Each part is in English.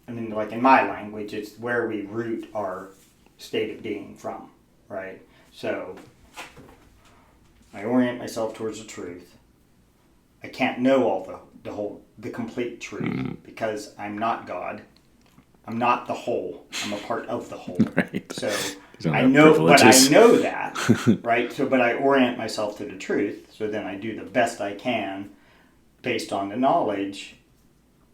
I mean, like in my language, it's where we root our state of being from, right? So I orient myself towards the truth. I can't know all the complete truth because I'm not God. I'm not the whole. I'm a part of the whole. Right. So I know, but I know that, right? So, but I orient myself to the truth. So then I do the best I can based on the knowledge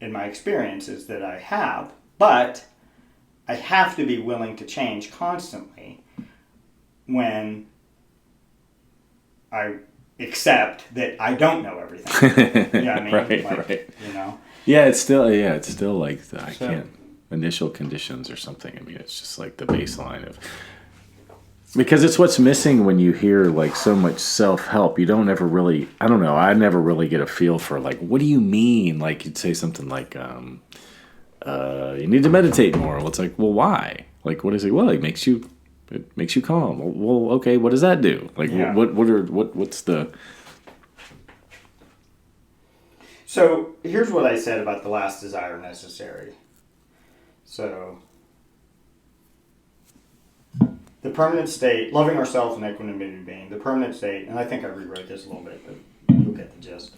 and my experiences that I have. But I have to be willing to change constantly when I accept that I don't know everything. You know what I mean? Right. You know? Yeah, it's still like I can't initial conditions or something. I mean, it's just like the baseline of, because it's what's missing when you hear like so much self-help. You don't ever really, I don't know, I never really get a feel for like, what do you mean? Like you'd say something like, you need to meditate more. Well, it's like, well, why? Like, what is it? Well, it makes you calm. Well, okay, what does that do? Like, what's the... So here's what I said about the last desire necessary. So the permanent state, loving ourselves and equanimity being, the permanent state, and I think I rewrote this a little bit, but you'll get the gist.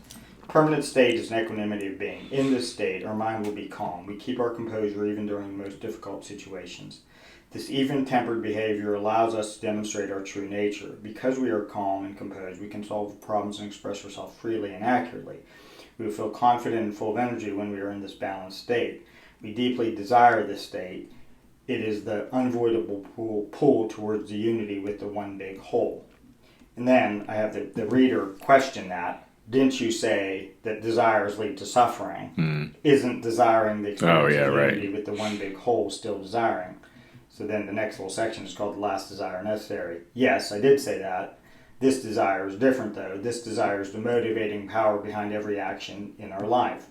Permanent state is an equanimity of being. In this state, our mind will be calm. We keep our composure even during the most difficult situations. This even-tempered behavior allows us to demonstrate our true nature. Because we are calm and composed, we can solve problems and express ourselves freely and accurately. We will feel confident and full of energy when we are in this balanced state. We deeply desire this state. It is the unavoidable pull towards the unity with the one big whole. And then I have the reader question that. Didn't you say that desires lead to suffering? Isn't desiring the experience of unity with the one big whole still desiring? So then the next little section is called the last desire necessary. Yes, I did say that. This desire is different though. This desire is the motivating power behind every action in our life.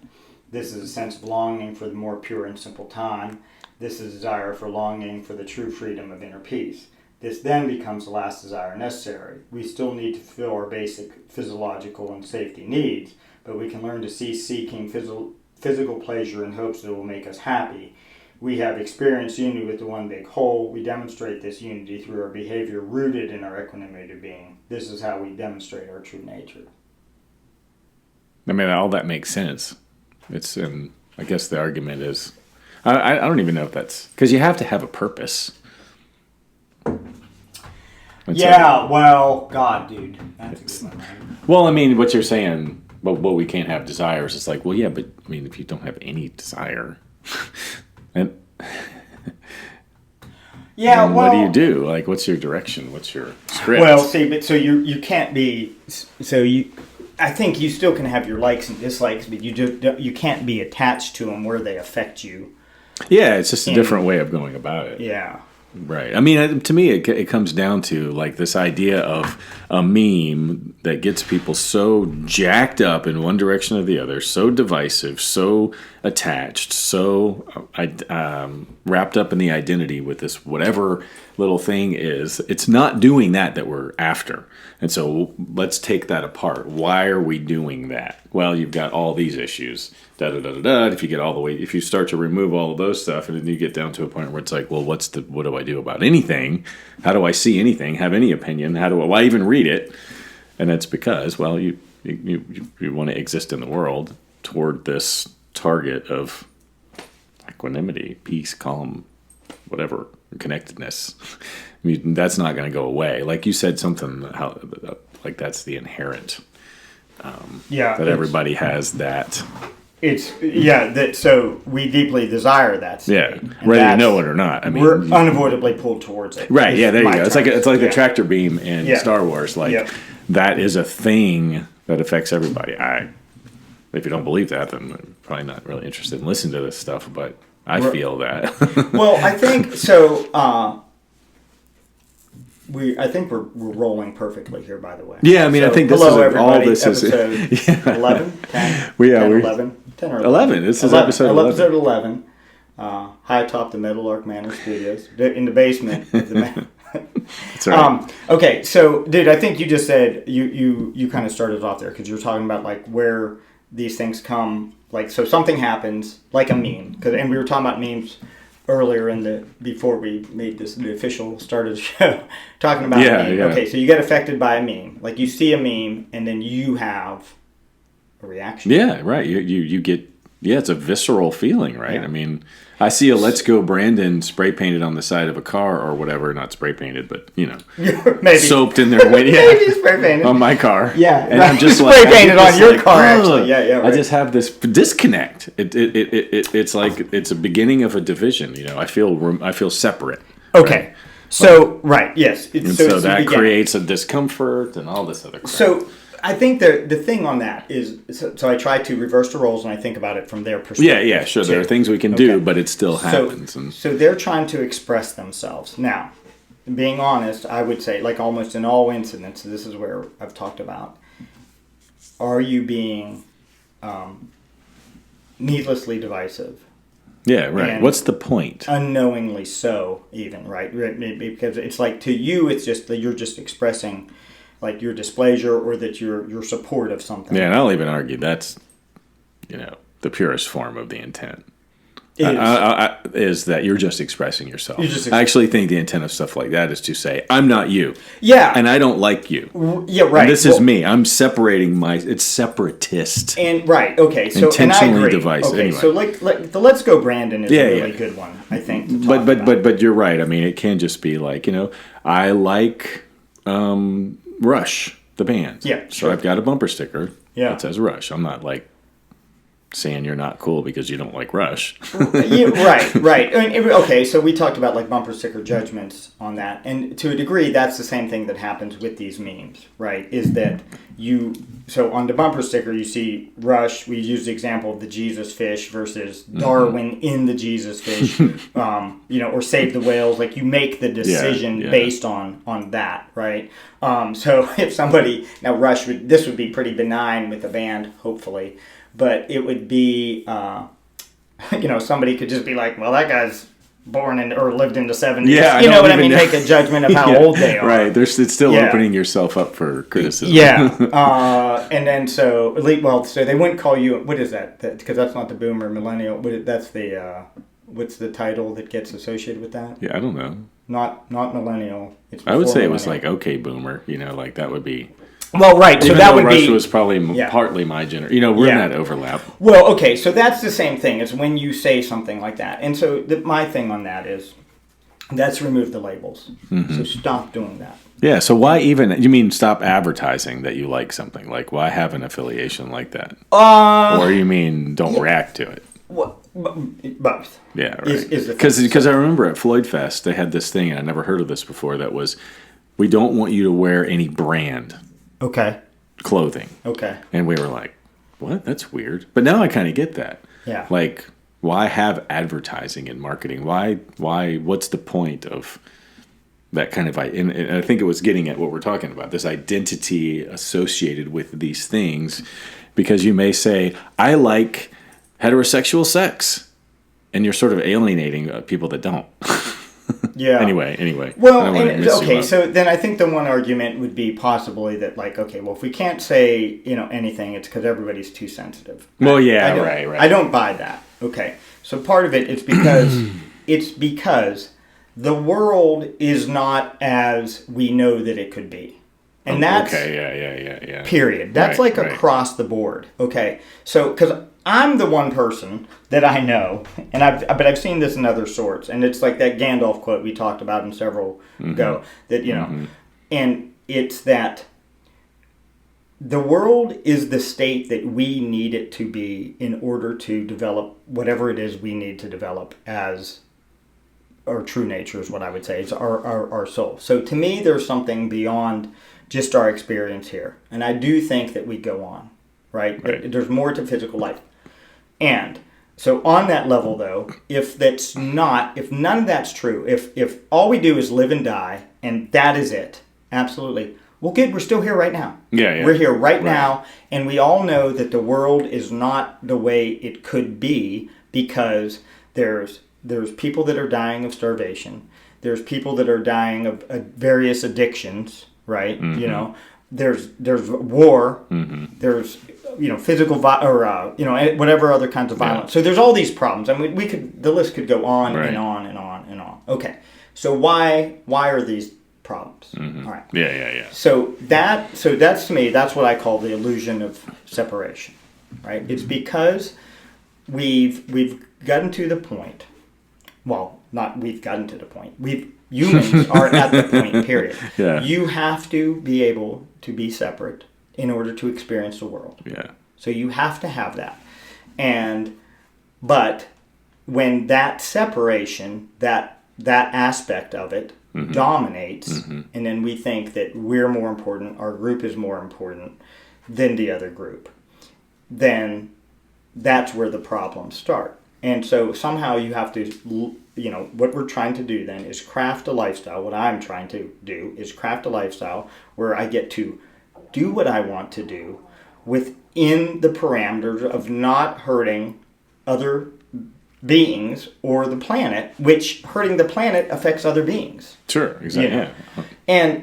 This is a sense of longing for the more pure and simple time. This is a desire for longing for the true freedom of inner peace. This then becomes the last desire necessary. We still need to fulfill our basic physiological and safety needs, but we can learn to cease seeking physical pleasure in hopes that it will make us happy. We have experienced unity with the one big whole. We demonstrate this unity through our behavior rooted in our equanimity of being. This is how we demonstrate our true nature. I mean, all that makes sense. It's, I guess the argument is, I don't even know if that's, because you have to have a purpose. Well, God, dude. That's a good one, right? Well, I mean, what you're saying, well, we can't have desires. It's like, well, yeah, but I mean, if you don't have any desire, and what do you do? Like, what's your direction? What's your script? Well, see, but so you can't be, I think you still can have your likes and dislikes, but you can't be attached to them where they affect you. Yeah, it's just a different way of going about it. Yeah. Right. I mean, to me, it comes down to like this idea of a meme that gets people so jacked up in one direction or the other, so divisive, so attached, so wrapped up in the identity with this whatever little thing is. It's not doing that we're after. And so let's take that apart. Why are we doing that? Well, you've got all these issues. If you get all the way, if you start to remove all of those stuff, and then you get down to a point where it's like, well, what do I do about anything? How do I see anything? Have any opinion? Why even read it? And it's because, well, you want to exist in the world toward this target of equanimity, peace, calm, whatever, connectedness. I mean, that's not going to go away. Like you said, something like that's the inherent. That everybody has that. So we deeply desire that state. Yeah, whether you know it or not. I mean, we're unavoidably pulled towards it. Right? Yeah, there you go. It's like the tractor beam in Star Wars. Like that is a thing that affects everybody. If you don't believe that, then I'm probably not really interested in listening to this stuff. But I feel that. Well, I think so. I think we're rolling perfectly here, by the way. Yeah, I mean, I think this hello, is all this episode is. 11, 10, 10 or 11. 11. This is episode 11. Episode 11. High atop the Meadowlark Manor Studios, in the basement of the That's right. Okay, so, dude, I think you just said, you kind of started off there, because you were talking about, like, where these things come like, so something happens, like a meme, and we were talking about memes earlier before we made this the official start of the show, talking about a meme. Yeah. Okay, so you get affected by a meme, like you see a meme, and then you have a reaction. Yeah, right. You get, it's a visceral feeling, right? Yeah. I mean, I see a "Let's Go Brandon" spray painted on the side of a car or whatever, not spray painted, but Maybe soaped in their window. maybe spray painted On my car. Yeah, and right. I'm just Spray like, painted I'm on just your like, car, "Ugh." actually. Yeah, right. I just have this disconnect. It's like it's a beginning of a division. I feel separate. Okay. Right? So right, yes. And it's so the that beginning. creates a discomfort and all this other crap. So I think the thing on that is, so I try to reverse the roles and I think about it from their perspective. yeah, sure. There too. are things we can do, Okay. but it still happens. So they're trying to express themselves. Now, being honest, I would say, like almost in all incidents, this is where I've talked about, are you being needlessly divisive? Yeah, right. And What's the point? Unknowingly so, even, right? Because it's like, to you, it's just that you're just expressing like your displeasure or that your support of something. Yeah, and I'll even argue that's, the purest form of the intent. It is. Is that you're just expressing yourself. I actually think the intent of stuff like that is to say, I'm not you. Yeah. And I don't like you. Yeah, right. And this is me. I'm separating it's separatist. And right, okay, so Intentionally and I agree. divisive, Okay, anyway. so like the "Let's Go Brandon" is a really yeah. good one, I think. To talk But about. but you're right. I mean, it can just be like, I like Rush, the band. Yeah, So sure. I've got a bumper sticker that Yeah. says Rush. I'm not like saying you're not cool because you don't like Rush. Yeah, right. I mean, okay, so we talked about like bumper sticker judgments on that, and to a degree, that's the same thing that happens with these memes, right? Is that so on the bumper sticker you see Rush. We used the example of the Jesus fish versus Darwin in the Jesus fish, or Save the Whales. Like you make the decision based on that, right? So if somebody now Rush this would be pretty benign with a band, hopefully. But it would be, somebody could just be like, well, that guy's born or lived in the 70s. Yeah, you know what I mean? Make a judgment of how old they are. Right. It's still opening yourself up for criticism. Yeah. And then so they wouldn't call you, what is that? Because that's not the boomer millennial. That's the, what's the title that gets associated with that? Yeah, I don't know. Not millennial. It's I would say it was millennial. like, okay, boomer. Like that would be. Well, right. So Even that though would Rush be was probably partly my generation. We're in that overlap. Well, okay, so that's the same thing. It's when you say something like that. And so my thing on that is, let's remove the labels. Mm-hmm. So stop doing that. Yeah, so why even, you mean stop advertising that you like something? Like, why have an affiliation like that? Or you mean don't react to it? Both. Yeah, right. Is the thing. Because I remember at Floyd Fest, they had this thing, and I never heard of this before, that was, we don't want you to wear any brand Okay. clothing. Okay. And we were like, what? That's weird. But now I kind of get that. Yeah. Like, why have advertising and marketing? What's the point of that kind of, and I think it was getting at what we're talking about, this identity associated with these things, because you may say, I like heterosexual sex, and you're sort of alienating people that don't. Yeah. Anyway. Well, I don't wanna mess you okay, up. so then I think the one argument would be possibly that, like, okay, well, if we can't say, anything, it's because everybody's too sensitive. Well, yeah, right. right. I don't buy that. Okay. So part of it's because the world is not as we know that it could be. And that's okay, yeah. period. That's Right, like across the board. Okay. So, because I'm the one person that I know, but I've seen this in other sorts, and it's like that Gandalf quote we talked about in several ago, that, and it's that the world is the state that we need it to be in order to develop whatever it is we need to develop as our true nature, is what I would say. It's our soul. So to me, there's something beyond just our experience here. And I do think that we go on, right? There's more to physical life. And so on that level, though, if none of that's true, if all we do is live and die, and that is it, absolutely, well, good, we're still here right now. Yeah. We're here right now, and we all know that the world is not the way it could be, because there's people that are dying of starvation. There's people that are dying of various addictions, right? there's war, there's physical or whatever other kinds of violence. So there's all these problems. I mean, the list could go on Right. and on and on and on. Okay, so why are these problems? All right. Yeah. So that's to me, that's what I call the illusion of separation, right? It's because we've gotten to the point. Well, not we've gotten to the point. Humans are at the point. Period. Yeah. You have to be able to be separate in order to experience the world. Yeah. So you have to have that, but when that separation, that aspect of it dominates, and then we think that we're more important, our group is more important than the other group, then that's where the problems start. And so somehow you have to, what we're trying to do then is craft a lifestyle. What I'm trying to do is craft a lifestyle where I get to do what I want to do within the parameters of not hurting other beings or the planet, which hurting the planet affects other beings. Sure. Exactly. Yeah. Yeah.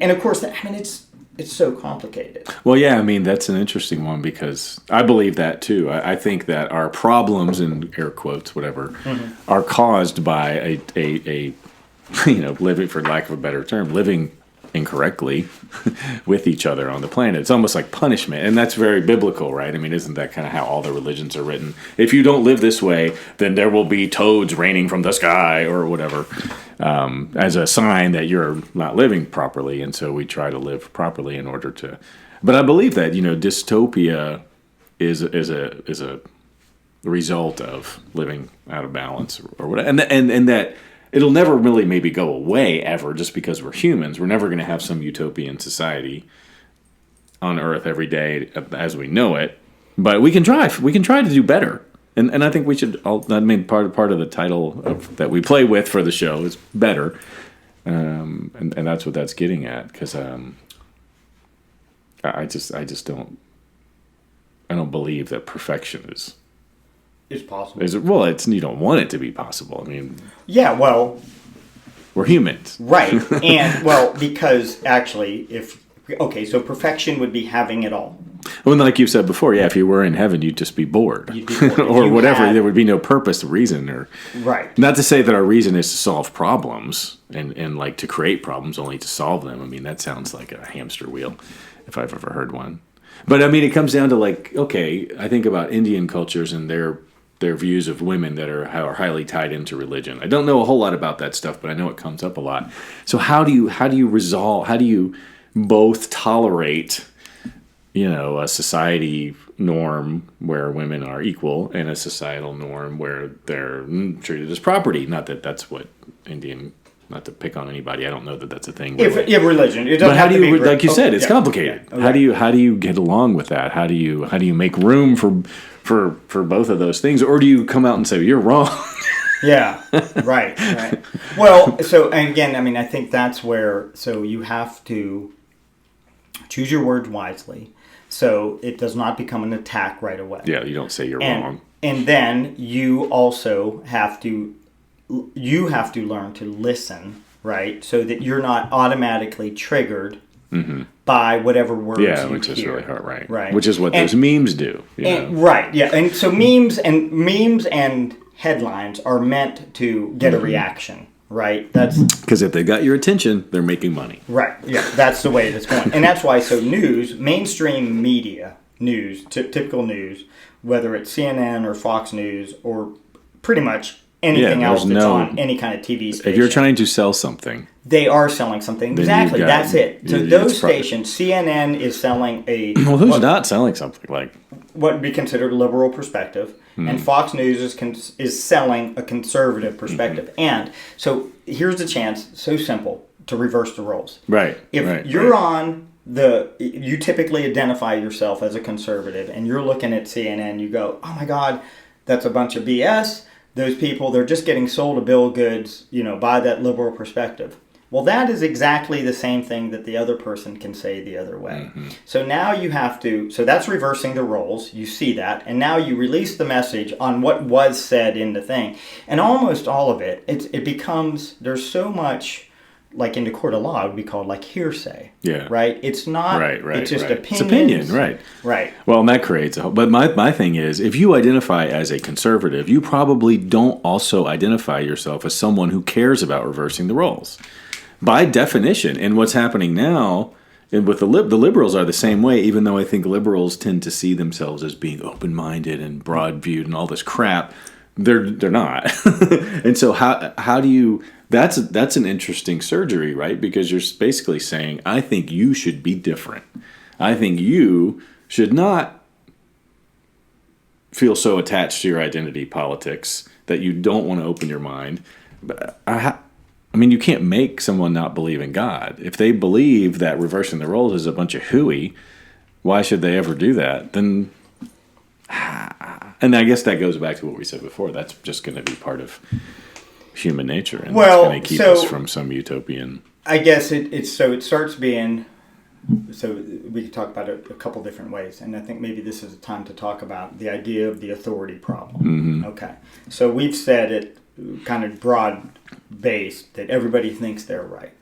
And of course, it's so complicated. Well, yeah, I mean, that's an interesting one because I believe that too. I think that our problems, in air quotes, whatever, are caused by a living, for lack of a better term, living incorrectly with each other on the planet. It's almost like punishment, and that's very biblical, right? I mean, isn't that kind of how all the religions are written? If you don't live this way, then there will be toads raining from the sky or whatever, as a sign that you're not living properly. And so we try to live properly in order to. But I believe that dystopia is a result of living out of balance or whatever, and that. It'll never really maybe go away ever just because we're humans. We're never going to have some utopian society on Earth every day as we know it. But we can try. We can try to do better. And I think we should. I mean, part of the title that we play with for the show is better. And that's what that's getting at. Because I just don't. I don't believe that perfection is. It's possible. You don't want it to be possible. I mean, yeah, well, we're humans, right? And because actually, so perfection would be having it all. Well, like you said before, yeah, if you were in heaven, you'd just be bored, You'd be bored. or whatever. There would be no purpose, reason, or right. Not to say that our reason is to solve problems and like to create problems, only to solve them. I mean, that sounds like a hamster wheel, if I've ever heard one. But I mean, it comes down to I think about Indian cultures and their views of women that are highly tied into religion. I don't know a whole lot about that stuff, but I know it comes up a lot. So how do you both tolerate, a society norm where women are equal and a societal norm where they're treated as property? Not that that's what not to pick on anybody. I don't know that that's a thing. If religion, it doesn't but how have do to you, be like you said, it's complicated. Yeah, okay. How do you get along with that? How do you make room for both of those things, or do you come out and say you're wrong? Yeah, right. Well, so and again, I mean, I think that's where you have to choose your words wisely, so it does not become an attack right away. Yeah, you don't say you're wrong. And then you also have to learn to listen, right, so that you're not automatically triggered. By whatever words you which hear. is really hard, right? Right. Which is what those memes do. Right, yeah. And so memes and headlines are meant to get a reaction, right? That's because if they got your attention, they're making money. right. Yeah, that's the way it's going. And that's why mainstream media, news, typical news, whether it's CNN or Fox News or pretty much anything else that's on any kind of TV station. If you're trying to sell something, they are selling something. Exactly, that's it. So those stations, CNN is selling a... Well, who's not selling something? Like what would be considered a liberal perspective, and Fox News is selling a conservative perspective. And so here's the chance, so simple, to reverse the roles. Right. If you're on you typically identify yourself as a conservative, and you're looking at CNN, you go, oh my God, that's a bunch of BS. Those people, they're just getting sold a bill of goods, by that liberal perspective. Well, that is exactly the same thing that the other person can say the other way. So now you have to, so that's reversing the roles. You see that. And now you release the message on what was said in the thing. And almost all of it becomes, there's so much like in the court of law, it would be called like hearsay. Yeah. Right? It's not, Right. it's just right. opinions. It's opinion, right. Right. Well, and that creates a whole. But my thing is, if you identify as a conservative, you probably don't also identify yourself as someone who cares about reversing the roles. By definition, and what's happening now, and with the liberals are the same way, even though I think liberals tend to see themselves as being open-minded and broad-viewed and all this crap. They're not. And so how do you... That's an interesting surgery, right? Because you're basically saying, I think you should be different. I think you should not feel so attached to your identity politics that you don't want to open your mind. But I mean, you can't make someone not believe in God. If they believe that reversing the roles is a bunch of hooey, why should they ever do that? Then, and I guess that goes back to what we said before. That's just going to be part of human nature, and well, it's going to keep us from some utopian. I guess it starts being. So we could talk about it a couple different ways, and I think maybe this is a time to talk about the idea of the authority problem. Mm-hmm. Okay, so we've said it kind of broad-based that everybody thinks they're right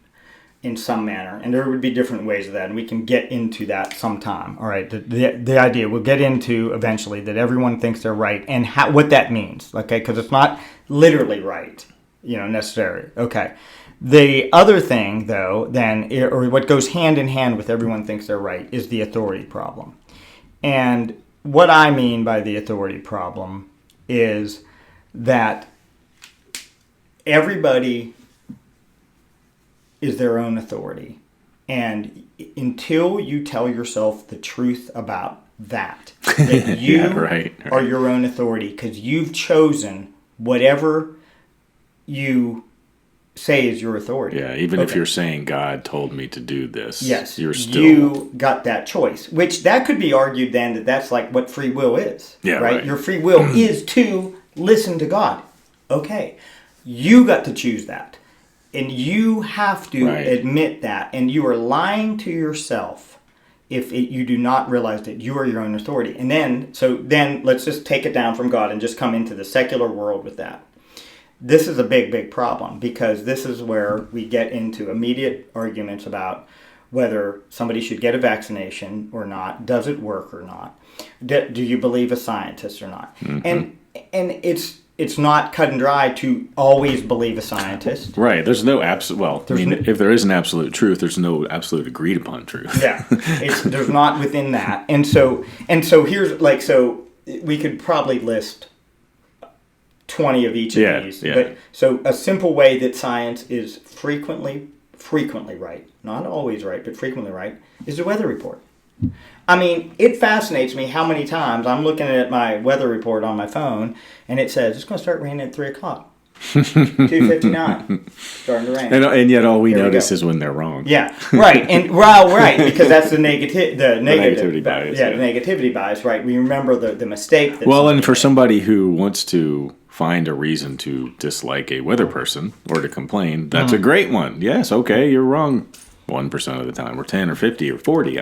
in some manner, and there would be different ways of that, and we can get into that sometime. All right, the idea we'll get into eventually that everyone thinks they're right, and what that means. Okay, because it's not literally right, necessarily. Okay. The other thing, though, then, or what goes hand in hand with everyone thinks they're right, is the authority problem. And what I mean by the authority problem is that everybody is their own authority. And until you tell yourself the truth about that you are your own authority, because you've chosen whatever you say is your authority. Yeah, even if you're saying God told me to do this, yes, you're still... you got that choice. Which that could be argued then that that's like what free will is. Yeah, right. Your free will is to listen to God. Okay, you got to choose that, and you have to admit that, and you are lying to yourself if you do not realize that you are your own authority. And then let's just take it down from God and just come into the secular world with that. This is a big, big problem, because this is where we get into immediate arguments about whether somebody should get a vaccination or not. Does it work or not? Do you believe a scientist or not? Mm-hmm. And it's not cut and dry to always believe a scientist. Right. There's no absolute... Well, if there is an absolute truth, there's no absolute agreed upon truth. Yeah. There's not within that. And so here's so we could probably list 20 of each of these. Yeah. But so a simple way that science is frequently right, not always right, but frequently right, is the weather report. I mean, it fascinates me how many times I'm looking at my weather report on my phone and it says it's going to start raining at 3 o'clock. 2:59, starting to rain. And yet all we notice is when they're wrong. Yeah, right. And right, because that's the negativity bias. Yeah, the negativity bias, right? We remember the mistake. And for somebody who wants to find a reason to dislike a weather person or to complain, that's a great one. Yes, okay, you're wrong 1% of the time, or 10 or 50 or 40.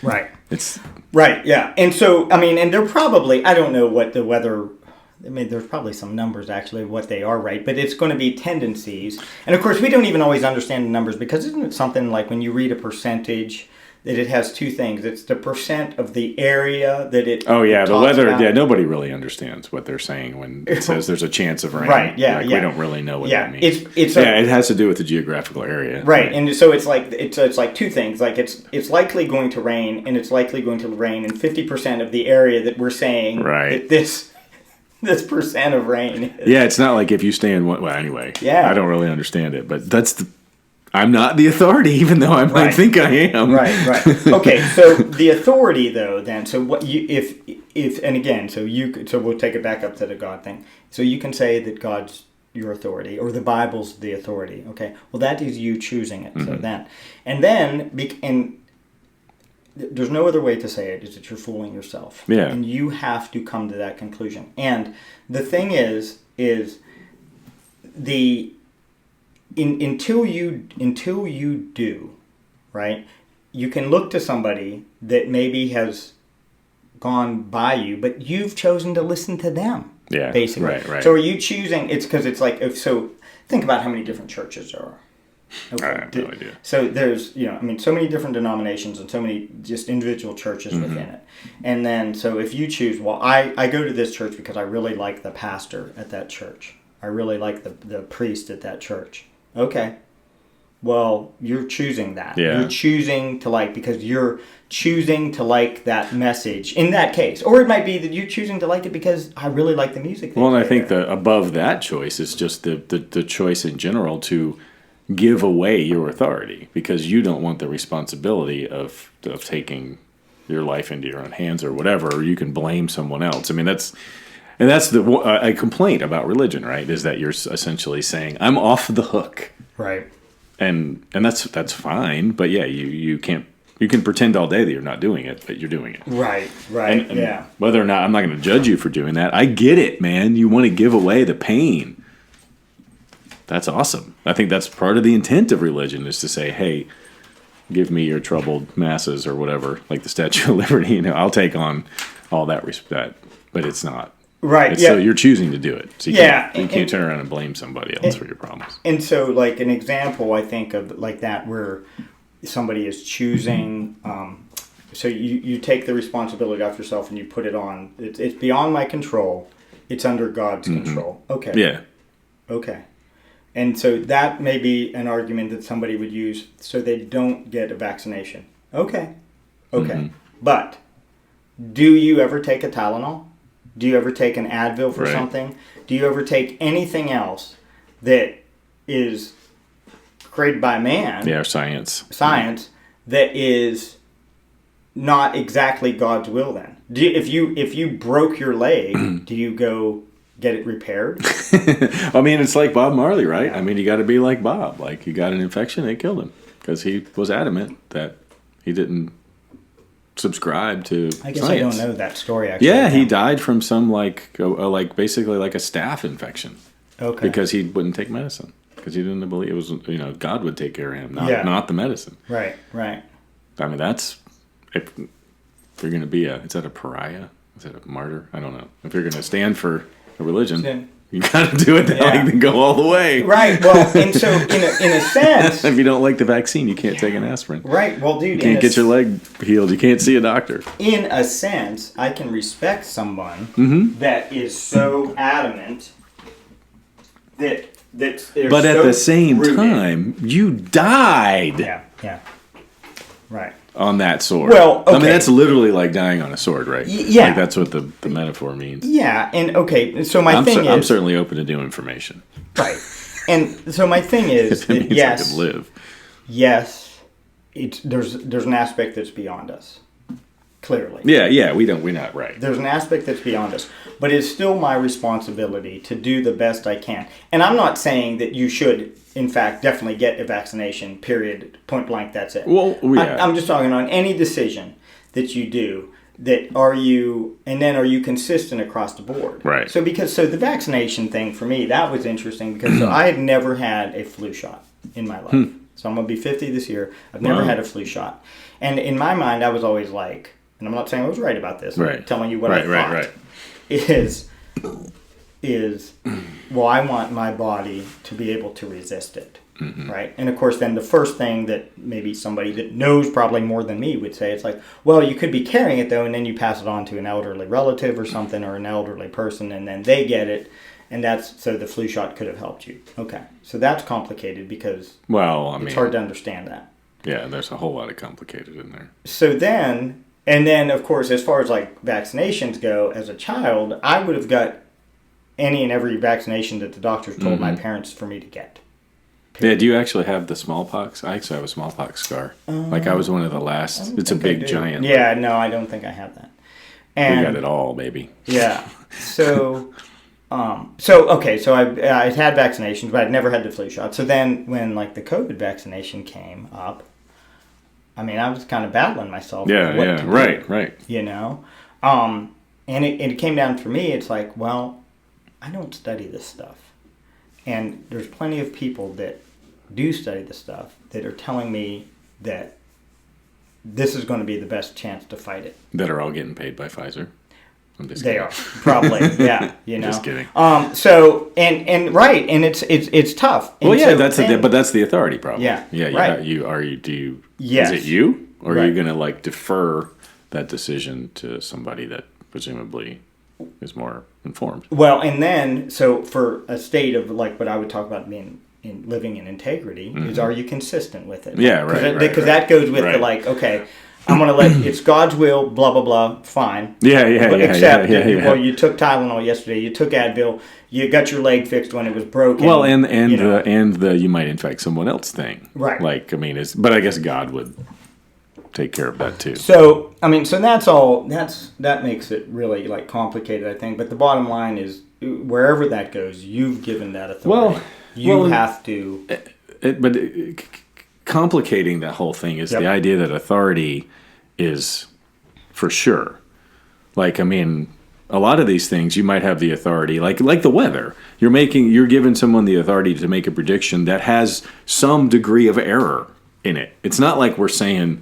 Right. It's right, yeah. And so, and they're probably, I don't know what the weather... there's probably some numbers, actually, of what they are, right? But it's going to be tendencies. And, of course, we don't even always understand the numbers, because isn't it something like when you read a percentage that it has two things? It's the percent of the area that it Oh, yeah, the weather. About. Yeah, nobody really understands what they're saying when it says there's a chance of rain. Right, yeah, We don't really know what that means. It has to do with the geographical area. Right, and so it's like two things. Like it's likely going to rain, and it's likely going to rain in 50% of the area that we're saying that this percent of rain is. Yeah, it's not like if you stay in one... Well, anyway, I don't really understand it, but I'm not the authority, even though I might think I am. Right. Okay, so the authority, though, then, so what you, if and again, so we'll take it back up to the God thing. So you can say that God's your authority, or the Bible's the authority, okay? Well, that is you choosing it, so then. And there's no other way to say it, is that you're fooling yourself. Yeah. And you have to come to that conclusion. And the thing is until you do, right, you can look to somebody that maybe has gone by you, but you've chosen to listen to them. Yeah, basically. Right. So are you choosing, it's because it's like, so think about how many different churches there are. Okay. I have no idea. So there's, so many different denominations and so many just individual churches within it. And then, so if you choose, well, I go to this church because I really like the pastor at that church. I really like the priest at that church. Okay. Well, you're choosing that. Yeah. You're choosing to like, because you're choosing to like that message in that case. Or it might be that you're choosing to like it because I really like the music. Well, and I think the above that choice is just the choice in general to give away your authority, because you don't want the responsibility of taking your life into your own hands or whatever, or you can blame someone else. I mean, that's a complaint about religion, right? Is that you're essentially saying, I'm off the hook. Right. And that's fine, but yeah, you can pretend all day that you're not doing it, but you're doing it. Right. And yeah. Whether or not, I'm not going to judge you for doing that. I get it, man. You want to give away the pain. That's awesome. I think that's part of the intent of religion, is to say, hey, give me your troubled masses or whatever, like the Statue of Liberty. I'll take on all that respect, but it's not. Right. So you're choosing to do it. So you and, can't turn around and blame somebody else for your problems. And so, like, an example, I think, of like that, where somebody is choosing, so you take the responsibility off yourself and you put it on. It's beyond my control. It's under God's control. Okay. Yeah. Okay. And so that may be an argument that somebody would use so they don't get a vaccination. Okay. But do you ever take a Tylenol? Do you ever take an Advil for something? Do you ever take anything else that is created by man? Yeah, science. That is not exactly God's will then. If you broke your leg, do you go get it repaired? I mean, it's like Bob Marley, right? Yeah. I mean, you got to be like Bob. Like, he got an infection, they killed him because he was adamant that he didn't subscribe to I guess science. I don't know that story, actually. Yeah, he died from some basically like a staph infection. Okay. Because he wouldn't take medicine, because he didn't believe it was, God would take care of him, not the medicine. Right. I mean, that's, if you're going to be is that a pariah? Is that a martyr? I don't know. If you're going to stand for a religion, you got to do it that way and go all the way. Right. Well, and so in a sense, if you don't like the vaccine, you can't take an aspirin. Right. Well, dude, you can't get your leg healed. You can't see a doctor. In a sense, I can respect someone that is so adamant that but at the same time, you died. Yeah. Right. On that sword. Well, okay. I mean, that's literally like dying on a sword, right? Yeah. Like, that's what the metaphor means. Yeah, and okay, so I'm certainly open to new information. Right. And so my thing is, if it means I could live. Yes, there's an aspect that's beyond us. Clearly. Yeah, we're not right. There's an aspect that's beyond us. But it's still my responsibility to do the best I can. And I'm not saying that you should, in fact, definitely get a vaccination, period, point blank, that's it. Well, yeah. I'm just talking on any decision that you do, are you consistent across the board? Right. So the vaccination thing for me, that was interesting because I had never had a flu shot in my life. So I'm going to be 50 this year. I've never had a flu shot. And in my mind, I was always like, and I'm not saying I was right about this. I'm telling you what I thought. Right. Is well, I want my body to be able to resist it, right? And of course, then the first thing that maybe somebody that knows probably more than me would say, it's like, well, you could be carrying it though, and then you pass it on to an elderly relative or something, or an elderly person, and then they get it, and so the flu shot could have helped you. Okay, so that's complicated because it's hard to understand that. Yeah, there's a whole lot of complicated in there. So then. And then, of course, as far as like vaccinations go, as a child, I would have got any and every vaccination that the doctors told my parents for me to get. Yeah, do you actually have the smallpox? I actually have a smallpox scar. I was one of the last. It's a big giant. Yeah, no, I don't think I have that. And we got it all, baby. Yeah. So, so I had vaccinations, but I'd never had the flu shot. So then, when like the COVID vaccination came up, I mean, I was kind of battling myself. Right. And it came down for me, it's like, well, I don't study this stuff. And there's plenty of people that do study this stuff that are telling me that this is going to be the best chance to fight it. That are all getting paid by Pfizer. I'm just They kidding. are probably, yeah. You know, Just kidding. So and right, and it's tough. And Well, yeah, so that's then- but that's the authority problem. Yeah, yeah. right. Do you? Yes. Is it you, or are Right. you going to like defer that decision to somebody that presumably is more informed? Well, and then so for a state of like what I would talk about being in living in integrity is, are you consistent with it? Mm-hmm. Yeah, right, Because right. that goes with the Right. like, okay, I'm gonna let it's God's will, blah blah blah, fine. Yeah, But except yeah. well, you took Tylenol yesterday, you took Advil, you got your leg fixed when it was broken. Well, and you know. the you might infect someone else thing, Right. Like, I mean, but I guess God would take care of that too. So I mean, so that's all. That makes it really like complicated, I think. But the bottom line is, wherever that goes, you've given that authority. You have to. Complicating that whole thing is Yep. the idea that authority is for sure. Like, I mean, a lot of these things you might have the authority, like the weather. You're giving someone the authority to make a prediction that has some degree of error in it. It's not like we're saying,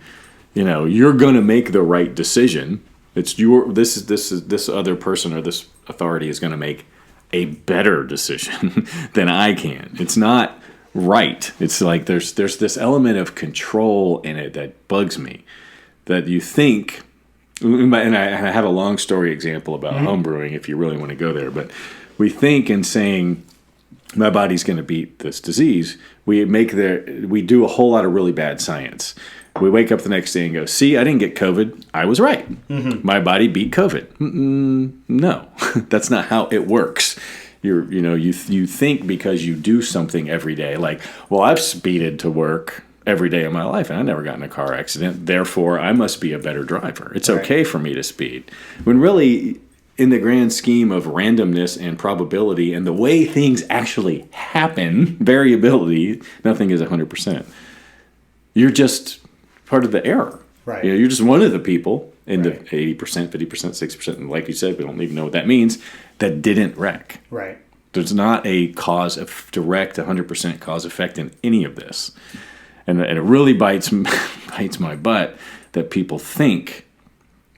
you're going to make the right decision. It's this other person or this authority is going to make a better decision than I can. It's not right. It's like there's this element of control in it that bugs me. That you think, and I have a long story example about homebrewing if you really want to go there, but we think in saying my body's going to beat this disease, we do a whole lot of really bad science. We wake up the next day and go, see, I didn't get COVID. I was right. My body beat COVID. No, that's not how it works. You think because you do something every day, like, well, I've speeded to work every day of my life and I never got in a car accident. Therefore, I must be a better driver. It's okay for me to speed. When really, in the grand scheme of randomness and probability and the way things actually happen, variability, nothing is 100%. You're just part of the error. Right. You're just one of the people in the 80%, 50%, 60%, and like you said, we don't even know what that means, that didn't wreck. Right. There's not a direct 100% cause effect in any of this. And it really bites my butt that people think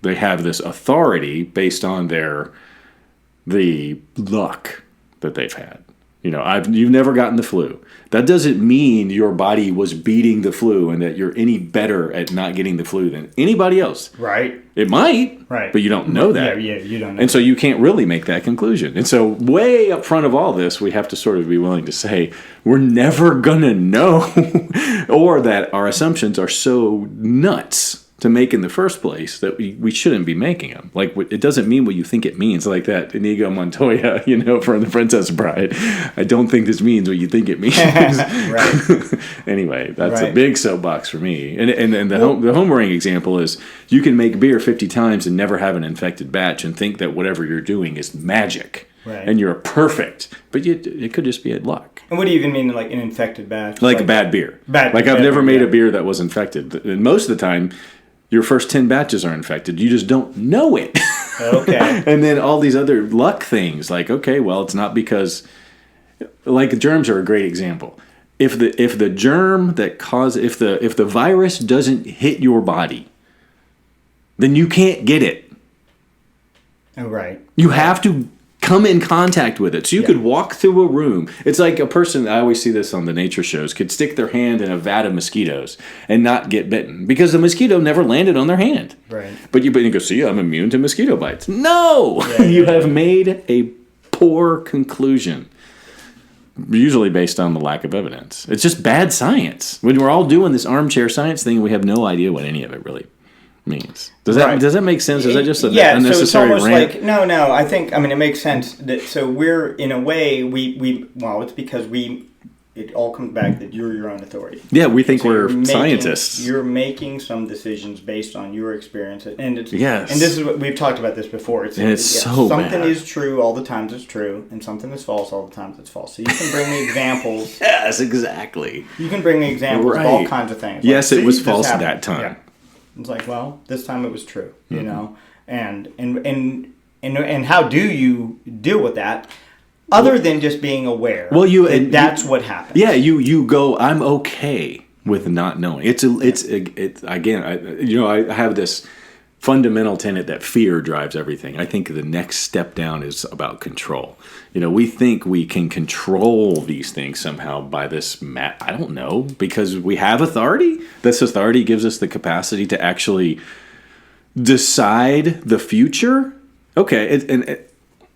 they have this authority based on the luck that they've had. You've never gotten the flu. That doesn't mean your body was beating the flu and that you're any better at not getting the flu than anybody else. Right. It might, Right. but you don't know that. Yeah, you don't know. And so you can't really make that conclusion. And so way up front of all this, we have to sort of be willing to say, we're never going to know, or that our assumptions are so nuts to make in the first place that we shouldn't be making them. Like, it doesn't mean what you think it means. Like that Inigo Montoya, from The Princess Bride. I don't think this means what you think it means. Right. Anyway, that's a Right. big soapbox for me. And the homebrewing example is you can make beer 50 times and never have an infected batch and think that whatever you're doing is magic. Right. And you're perfect. But it could just be at luck. And what do you even mean, like an infected batch? Like a bad beer. I've bad never beer, made yeah. a beer that was infected. And most of the time, your first 10 batches are infected. You just don't know it. Okay. And then all these other luck things, like, okay, well, it's not because, like, germs are a great example. If the germ that if the virus doesn't hit your body, then you can't get it. Oh, right. You have to come in contact with it. So you could walk through a room. It's like a person, I always see this on the nature shows, could stick their hand in a vat of mosquitoes and not get bitten because the mosquito never landed on their hand. Right. But you go, see, I'm immune to mosquito bites. No! Yeah, You have made a poor conclusion. Usually based on the lack of evidence. It's just bad science. When we're all doing this armchair science thing, we have no idea what any of it really means. Does that make sense? Is that just an unnecessary so it's almost rant? like no. I think it makes sense that so we're in a way it's because it all comes back that you're your own authority. Yeah, we think So we're scientists. You're making some decisions based on your experience, and it's Yes. And this is what we've talked about this before. And it's so something bad. is true all the times it's true, and something is false all the times it's false. So you can bring me examples. Yes, exactly. You can bring me examples of all Right. kinds of things. Yes, Like, it was this false happened. that time. Yeah. It's like, well, this time it was true, you Mm-hmm. know, and how do you deal with that, other than just being aware? Well, that's what happens. Yeah, you go. I'm okay with not knowing. It's again. I have this fundamental tenet that fear drives everything. I think the next step down is about control. We think we can control these things somehow by this I don't know, because we have authority. This authority gives us the capacity to actually decide the future. Okay,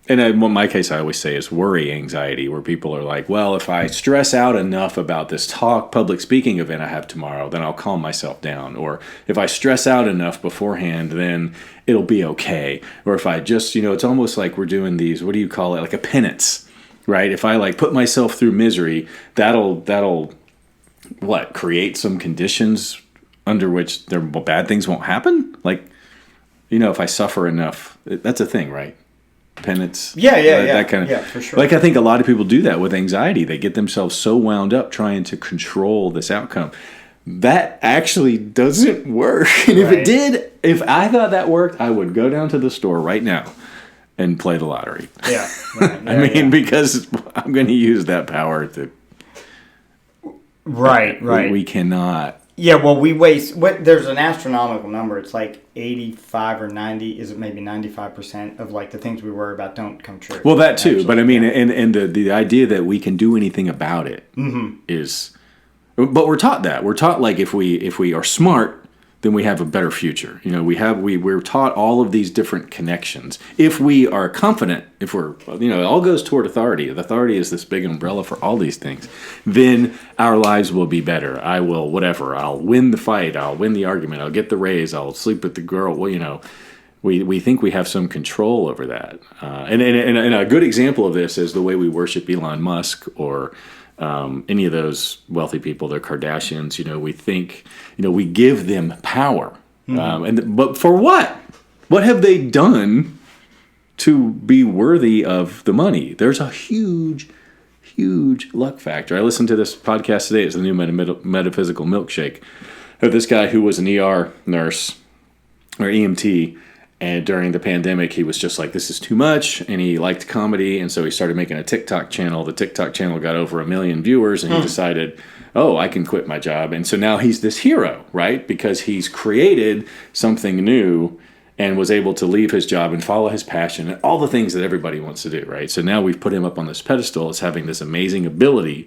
and in my case, I always say is worry anxiety, where people are like, well, if I stress out enough about this public speaking event I have tomorrow, then I'll calm myself down. Or if I stress out enough beforehand, then it'll be okay. Or if I just, it's almost like we're doing these, what do you call it? Like a penance, right? If I like put myself through misery, that'll create some conditions under which bad things won't happen. Like, if I suffer enough, that's a thing, right? Penance. That kind of, for sure. Like, I think a lot of people do that with anxiety. They get themselves so wound up trying to control this outcome. That actually doesn't work. And if it did, if I thought that worked, I would go down to the store right now and play the lottery. Yeah. Right. I mean, because I'm going to use that power to. Right. We cannot. Yeah, well, we waste. There's an astronomical number. It's like 85 or 90. Is it maybe 95% of like the things we worry about don't come true? Well, that too. Actually, but I mean, and the idea that we can do anything about it is. But we're taught that. We're taught like if we are smart, then we have a better future. We're taught all of these different connections. If we are confident, if we're, it all goes toward authority. The authority is this big umbrella for all these things. Then our lives will be better. I will, whatever. I'll win the fight. I'll win the argument. I'll get the raise. I'll sleep with the girl. Well, we think we have some control over that. And a good example of this is the way we worship Elon Musk or any of those wealthy people, the Kardashians. We think, we give them power, but for what? What have they done to be worthy of the money? There's a huge luck factor. I listened to this podcast today. It's the new Metaphysical Milkshake of this guy who was an ER nurse or EMT. And during the pandemic, he was just like, this is too much. And he liked comedy. And so he started making a TikTok channel. The TikTok channel got over 1 million viewers. And he decided, I can quit my job. And so now he's this hero, right? Because he's created something new and was able to leave his job and follow his passion and all the things that everybody wants to do, right? So now we've put him up on this pedestal as having this amazing ability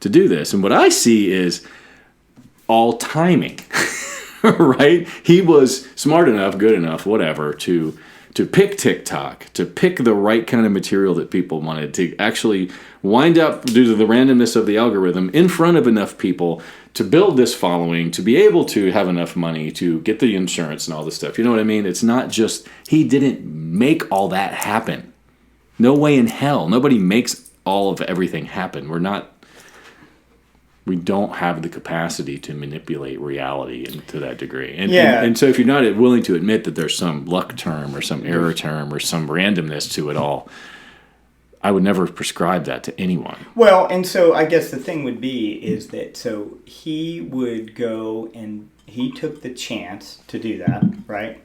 to do this. And what I see is all timing. Right? He was smart enough, good enough, whatever, to pick TikTok, to pick the right kind of material that people wanted, to actually wind up, due to the randomness of the algorithm, in front of enough people to build this following, to be able to have enough money to get the insurance and all this stuff. You know what I mean? It's not just, he didn't make all that happen. No way in hell. Nobody makes all of everything happen. We don't have the capacity to manipulate reality to that degree. And so if you're not willing to admit that there's some luck term or some error term or some randomness to it all, I would never prescribe that to anyone. Well, and so I guess the thing would be is that so he would go and he took the chance to do that, right?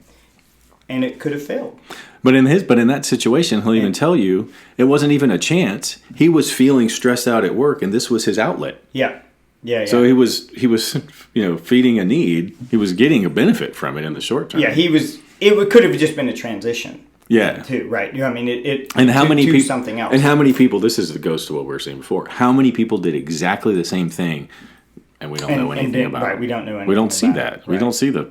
And it could have failed. But in that situation, he'll even tell you it wasn't even a chance. He was feeling stressed out at work, and this was his outlet. Yeah. So he was, feeding a need. He was getting a benefit from it in the short term. Yeah, he was. Could have just been a transition. Yeah. Too right. I mean, it. And how many people? Something else. And how many people? This goes to what we were saying before. How many people did exactly the same thing, and we don't know anything about it? Right. We don't know anything. We don't see that. Right. We don't see the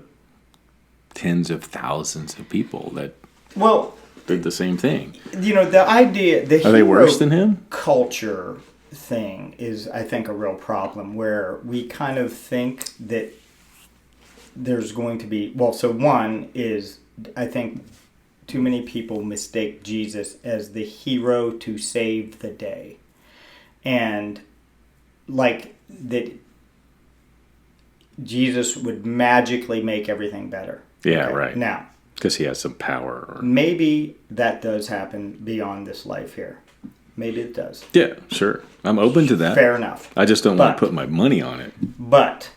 tens of thousands of people that. Did the same thing. The idea. Are they worse than him? Culture thing is, I think, a real problem where we kind of think that there's going to be, so one is, I think too many people mistake Jesus as the hero to save the day. And like that Jesus would magically make everything better. Yeah, okay? Right. Now, because he has some power. Maybe that does happen beyond this life here. Maybe it does. Yeah, sure. I'm open to that. Fair enough. I just don't want to put my money on it. But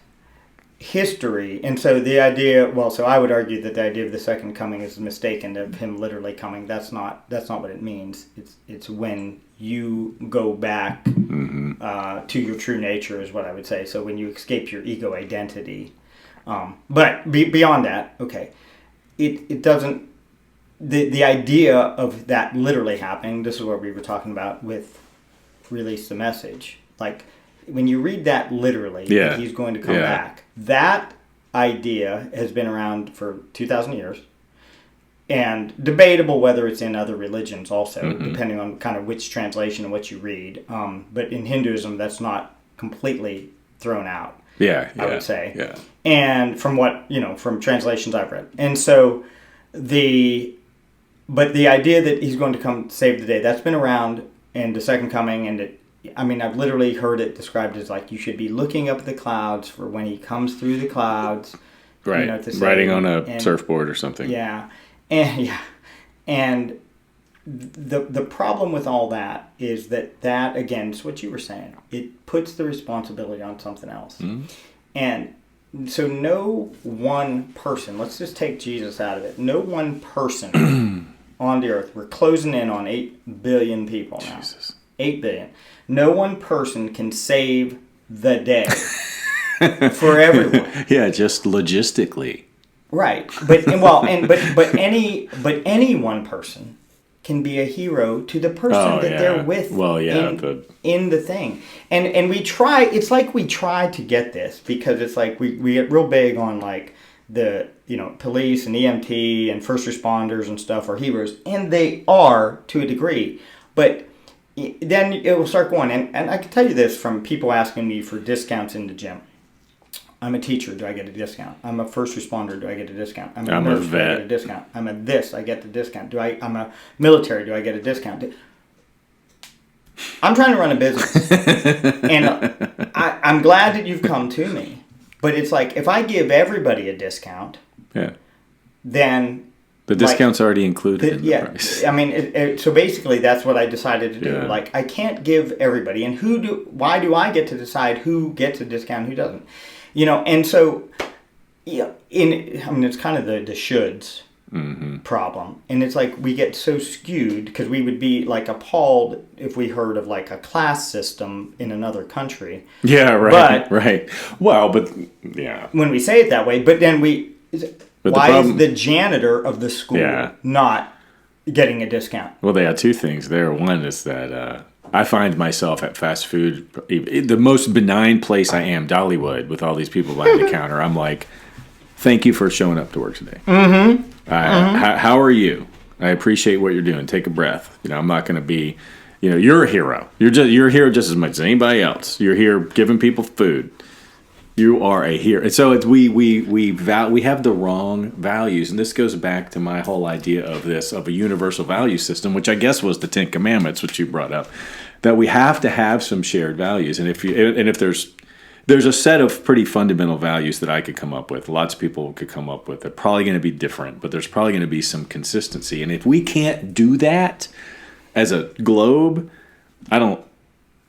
history, and so the idea, so I would argue that the idea of the second coming is mistaken, of him literally coming. That's not what it means. It's when you go back to your true nature is what I would say. So when you escape your ego identity. But beyond that, okay. it doesn't. The idea of that literally happening. This is what we were talking about with release the message. Like when you read that literally, that he's going to come back. That idea has been around for 2,000 years. And debatable whether it's in other religions also, depending on kind of which translation and what you read. But in Hinduism, that's not completely thrown out. I would say. Yeah. And from what, from translations I've read. And so but the idea that he's going to come save the day, that's been around in the second coming. And I've literally heard it described as like you should be looking up at the clouds for when he comes through the clouds. Right. Riding on a surfboard or something. Yeah. And the problem with all that is that again, is what you were saying. It puts the responsibility on something else. Mm-hmm. And so no one person, let's just take Jesus out of it. No one person on the earth, we're closing in on 8 billion people now. Jesus. 8 billion. No one person can save the day for everyone. Yeah, just logistically. Right, but any one person can be a hero to the person they're with. Well, in the thing, and we try. It's like we try to get this because it's like we get real big on like the police and EMT and first responders and stuff are heroes, and they are to a degree, but then it will start going. And I can tell you this from people asking me for discounts in the gym. I'm a teacher, do I get a discount? I'm a first responder, do I get a discount? I'm a nurse, do I get a discount? I'm a this, I get the discount. I'm a military, do I get a discount? I'm trying to run a business. And I'm glad that you've come to me. But it's like, if I give everybody a discount, then... The discount's already included in the price. I mean, so basically that's what I decided to do. Yeah. Like, I can't give everybody. And why do I get to decide who gets a discount and who doesn't? And so, it's kind of the shoulds problem. And it's like we get so skewed because we would be like appalled if we heard of like a class system in another country. Yeah, right, right. Well, but, yeah. When we say it that way, but then why is the janitor of the school not getting a discount? Well, they had two things there. One is that... I find myself at fast food, the most benign place I am, Dollywood, with all these people behind the counter. I'm like, thank you for showing up to work today. Mm-hmm. How are you? I appreciate what you're doing. Take a breath. I'm not going to be, you're a hero. You're a hero just as much as anybody else. You're here giving people food. You are a hero. And so we have the wrong values. And this goes back to my whole idea of a universal value system, which I guess was the Ten Commandments, which you brought up, that we have to have some shared values. And if there's a set of pretty fundamental values that I could come up with, lots of people could come up with, they're probably going to be different, but there's probably going to be some consistency. And if we can't do that as a globe,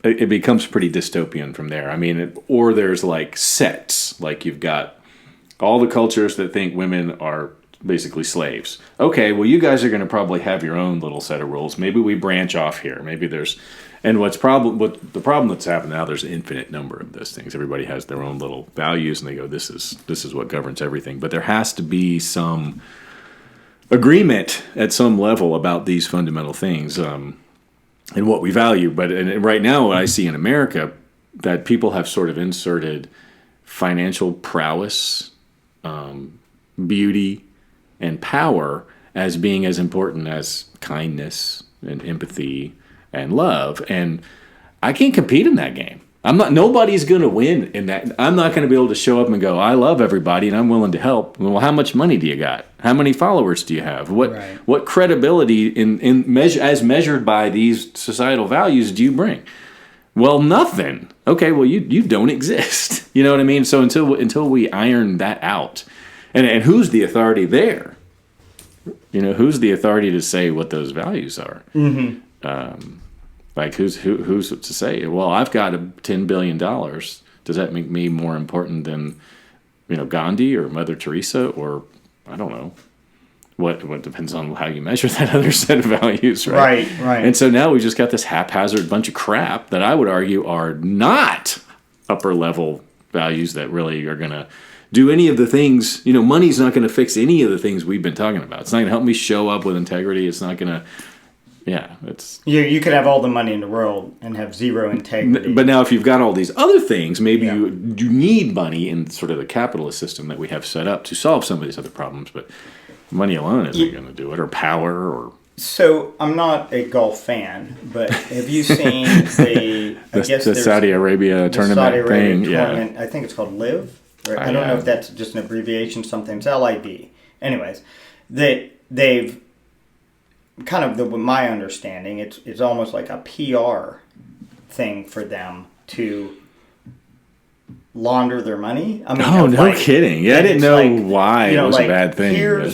it becomes pretty dystopian from there. I mean, or there's like sects, like you've got all the cultures that think women are basically slaves. Okay, well, you guys are going to probably have your own little set of rules. Maybe we branch off here. Maybe there's, and what the problem that's happened now, there's an infinite number of those things. Everybody has their own little values, and they go, this is what governs everything. But there has to be some agreement at some level about these fundamental things. And what we value. But right now, what I see in America, that people have sort of inserted financial prowess, beauty, and power as being as important as kindness and empathy and love. And I can't compete in that game. Nobody's going to win in that. I'm not going to be able to show up and go, I love everybody and I'm willing to help. Well, how much money do you got? How many followers do you have? What credibility as measured by these societal values do you bring? Well, nothing. Okay, well, you don't exist. You know what I mean? So until we iron that out, and who's the authority there? Who's the authority to say what those values are? Mm-hmm. Like who's to say? Well, I've got $10 billion. Does that make me more important than Gandhi or Mother Teresa or I don't know? What depends on how you measure that other set of values, right? Right. And so now we've just got this haphazard bunch of crap that I would argue are not upper level values that really are going to do any of the things. Money's not going to fix any of the things we've been talking about. It's not going to help me show up with integrity. It's not going to. Yeah, it's. You could have all the money in the world and have zero integrity. But now, if you've got all these other things, maybe you need money in sort of the capitalist system that we have set up to solve some of these other problems. But money alone isn't going to do it, or power, or. So I'm not a golf fan, but have you seen the Saudi Arabia tournament Saudi Arabia thing? Tournament, I think it's called LIV. Right? I don't know if that's just an abbreviation. Something it's LIV. Anyways, they've kind of my understanding. It's almost like a PR thing for them to launder their money. I mean, no kidding. Yeah, I didn't know why it was a bad thing.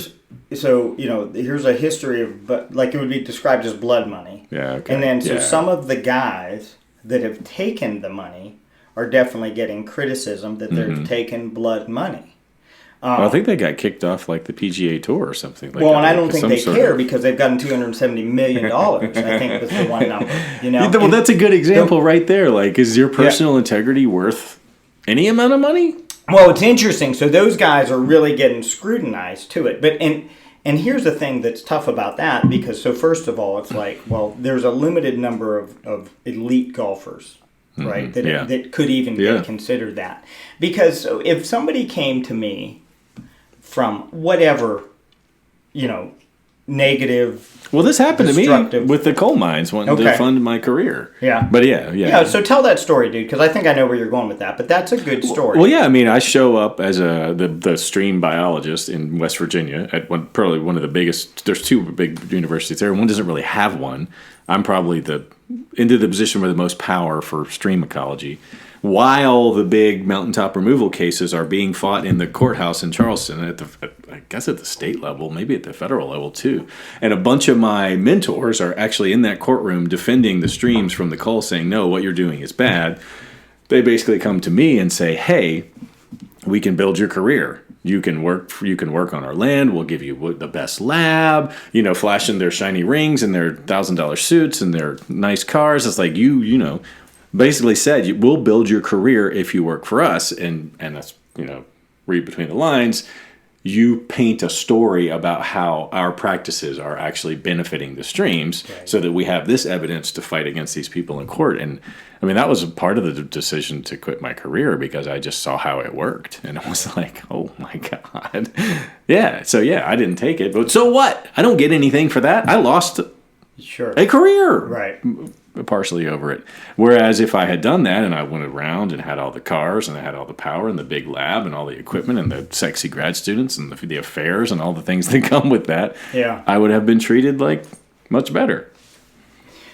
So, here's a history of, but like it would be described as blood money. Yeah, okay. And then, some of the guys that have taken the money are definitely getting criticism that they've taken blood money. Well, I think they got kicked off like the PGA Tour or something. Well, and I don't think they care because they've gotten $270 million. I think was the one number. Well, that's a good example right there. Like, is your personal integrity worth any amount of money? Well, it's interesting. So those guys are really getting scrutinized to it. But and here's the thing that's tough about that, because so first of all, it's like, well, there's a limited number of elite golfers, right, that could even get considered that. Because if somebody came to me from whatever, negative. Well, this happened to me with the coal mines wanting to fund my career. Yeah. But yeah. So tell that story, dude, because I think I know where you're going with that. But that's a good story. Well, yeah. I mean, I show up as the stream biologist in West Virginia at probably one of the biggest. There's two big universities there. One doesn't really have one. I'm probably into the position with the most power for stream ecology. While the big mountaintop removal cases are being fought in the courthouse in Charleston, I guess at the state level, maybe at the federal level too. And a bunch of my mentors are actually in that courtroom defending the streams from the coal, saying, no, what you're doing is bad. They basically come to me and say, hey, we can build your career. You can work on our land. We'll give you the best lab, flashing their shiny rings and their $1,000 suits and their nice cars. It's like, basically said, we'll build your career if you work for us. And that's, read between the lines, you paint a story about how our practices are actually benefiting the streams, so that we have this evidence to fight against these people in court. And I mean, that was a part of the decision to quit my career, because I just saw how it worked. And it was like, oh my God. Yeah. So I didn't take it, but so what? I don't get anything for that. I lost a career. Right. Partially over it. Whereas if I had done that and I went around and had all the cars and I had all the power and the big lab and all the equipment and the sexy grad students and the affairs and all the things that come with that, I would have been treated like much better.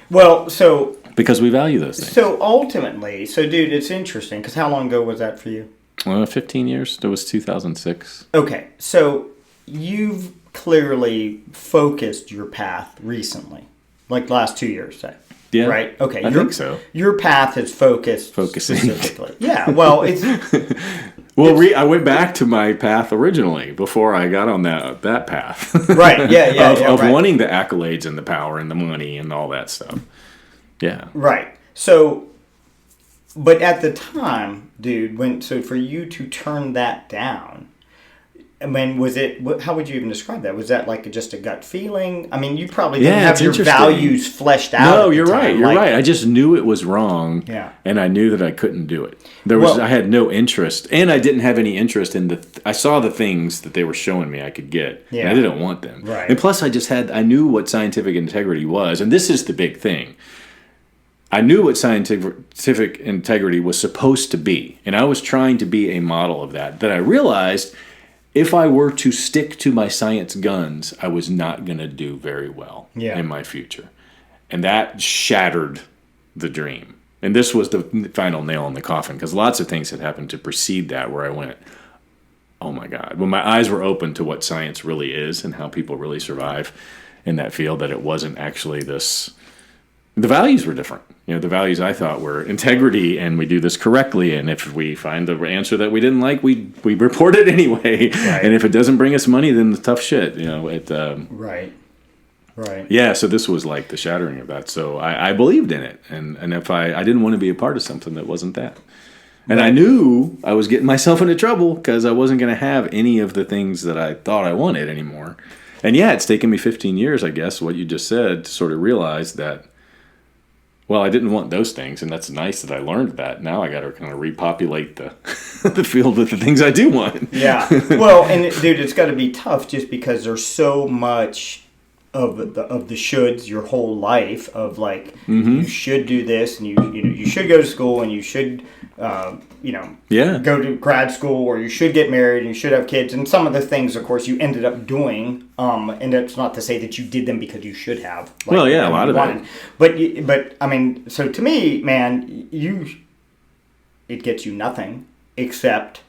Well, so because we value those things. So ultimately, dude, it's interesting, because how long ago was that for you? 15 years. It was 2006. Okay, so you've clearly focused your path recently, like the last 2 years, say. Yeah. Right? Okay. I think so. Your path is focusing. Specifically. Yeah. Well, it's... I went back to my path originally before I got on that path. Right. Yeah. of wanting the accolades and the power and the money and all that stuff. Yeah. Right. So, but at the time, dude, so for you to turn that down, I mean, how would you even describe that? Was that like just a gut feeling? I mean, you probably didn't have your values fleshed out. No, you're right. You're right. I just knew it was wrong. Yeah. And I knew that I couldn't do it. I had no interest, and I didn't have any interest in I saw the things that they were showing me I could get. Yeah. And I didn't want them. Right. And plus I knew what scientific integrity was, and this is the big thing. I knew what scientific integrity was supposed to be, and I was trying to be a model of that. That I realized, if I were to stick to my science guns, I was not going to do very well in my future. And that shattered the dream. And this was the final nail in the coffin, because lots of things had happened to precede that where I went, oh my God. When my eyes were open to what science really is and how people really survive in that field, that it wasn't actually this... The values were different. The values I thought were integrity, and we do this correctly, and if we find the answer that we didn't like, we report it anyway. Right. And if it doesn't bring us money, then it's tough shit. Right. Yeah, so this was like the shattering of that. So I believed in it, and if I didn't want to be a part of something that wasn't that. And I Right. knew I was getting myself into trouble because I wasn't going to have any of the things that I thought I wanted anymore. And yeah, it's taken me 15 years, I guess, what you just said, to sort of realize that, well, I didn't want those things, and that's nice that I learned that. Now I got to kind of repopulate the the field with the things I do want. Yeah. Well, and dude, it's got to be tough just because there's so much of the shoulds your whole life of like you should do this and you should go to school and you should Yeah. go to grad school or you should get married and you should have kids, and some of the things of course you ended up doing and that's not to say that you did them because you should have, like, Well, yeah, a you lot of wanted. it. But I mean, so to me, man, it gets you nothing except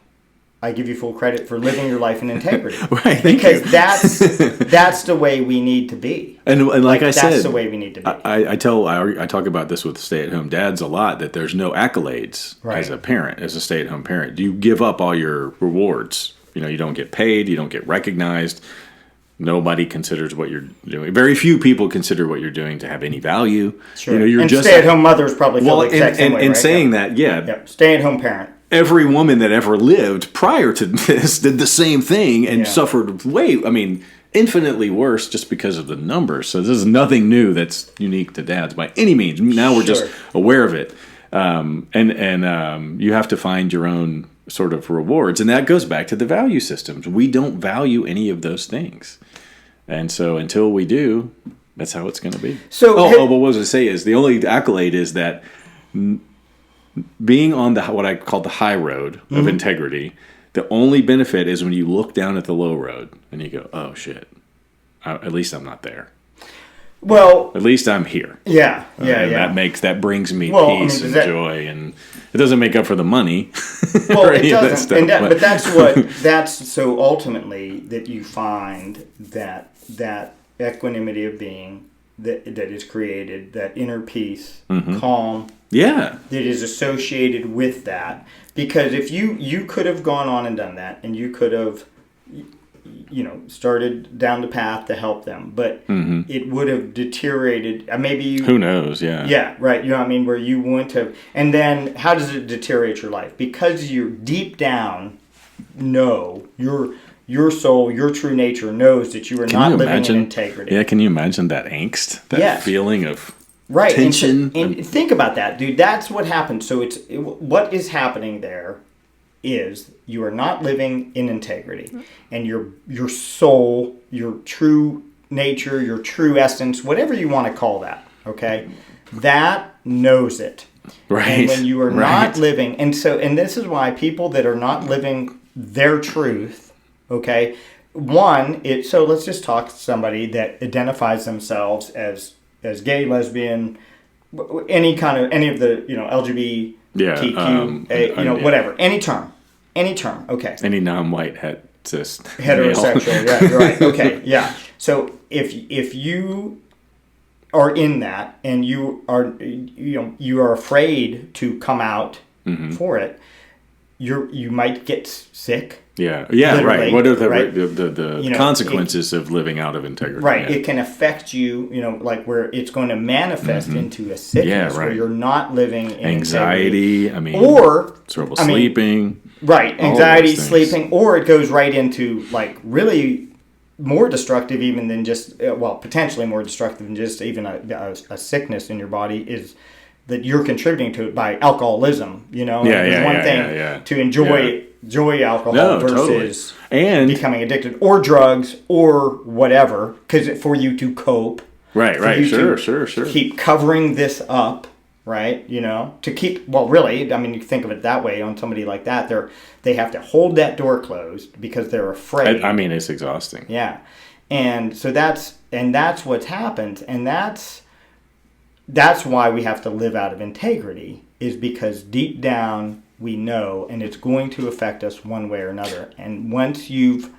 I give you full credit for living your life in integrity. Right, thank because you. that's the way we need to be. And like I said, that's the way we need to be. I talk about this with stay-at-home dads a lot, that there's no accolades Right. as a parent, as a stay-at-home parent. You give up all your rewards. You don't get paid. You don't get recognized. Nobody considers what you're doing. Very few people consider what you're doing to have any value. Sure. You're and just stay-at-home mothers probably feel the exact same way, and right? saying Yeah. that, yeah, Yep. Stay-at-home parent. every woman that ever lived prior to this did the same thing and Yeah. suffered infinitely worse just because of the numbers. So this is nothing new that's unique to dads by any means. Now we're just Sure. aware of it. And you have to find your own sort of rewards. And that goes back to the value systems. We don't value any of those things. And so until we do, that's how it's going to be. So- but what was I say is the only accolade is that being on what I call the high road of Mm-hmm. integrity, the only benefit is when you look down at the low road and you go, oh shit, at least I'm not there. Well, At least I'm here. yeah. And that brings me Well, I mean, peace does and that- joy, and it doesn't make up for the money. Well, or it any of that doesn't. stuff, But that's so ultimately that you find that equanimity of being that is created, that inner peace, Mm-hmm. calm, yeah. that is associated with that. Because if you could have gone on and done that, and you could have started down the path to help them, but it would have deteriorated. Maybe you. Who knows? Yeah. Yeah, right. You know what I mean? Where you wouldn't have. And then how does it deteriorate your life? Because you're deep down, your soul, your true nature knows that you are not you living imagine? in integrity. Yeah. Can you imagine that angst? That Yes. feeling of Right. tension. And think about that, dude. That's what happens. So what is happening there is you are not living in integrity, and your soul, your true nature, your true essence, whatever you want to call that, okay, that knows it. right. And when you are right. not living, and this is why people that are not living their truth, okay, so let's just talk to somebody that identifies themselves as gay, lesbian, any of the LGBTQ, yeah. whatever, any term, okay. Any non-white cis Heterosexual, male. yeah, you're right. Okay, yeah. So if you are in that and you are afraid to come out for it, you might get sick. Yeah, Literally, right. What are the right? the consequences of living out of integrity? Right. Yeah. It can affect you, like where it's going to manifest into a sickness Yeah, where right. you're not living in Anxiety. integrity. I mean, Or trouble I mean, sleeping. right, all anxiety, those things. sleeping, or it goes right into like really more destructive even than just potentially more destructive than just even a sickness in your body is that you're contributing to it by alcoholism. Yeah, There's yeah, one yeah, thing yeah. to enjoy alcohol No, versus totally. And becoming addicted, or drugs, or whatever, because for you to cope, right, for you to sure. keep covering this up, right? To keep, really, I mean, you think of it that way on somebody like that, they have to hold that door closed because they're afraid. I mean, it's exhausting. Yeah, and so that's what's happened, and that's why we have to live out of integrity, is because deep down we know, and it's going to affect us one way or another. And once you've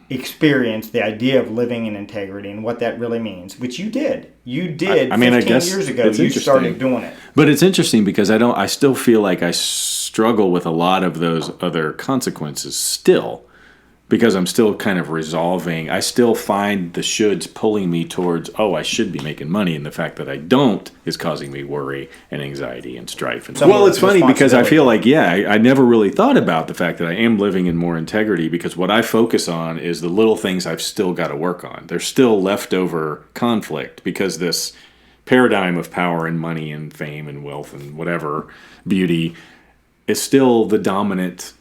experienced the idea of living in integrity and what that really means, which you did, I mean, I 15 guess years ago, it's you interesting. started doing it. But it's interesting because I still feel like I struggle with a lot of those other consequences still. because I'm still kind of resolving. I still find the shoulds pulling me towards, oh, I should be making money, and the fact that I don't is causing me worry and anxiety and strife. And well, it's funny because I feel like, I never really thought about the fact that I am living in more integrity, because what I focus on is the little things I've still got to work on. There's still leftover conflict because this paradigm of power and money and fame and wealth and whatever, beauty, is still the dominant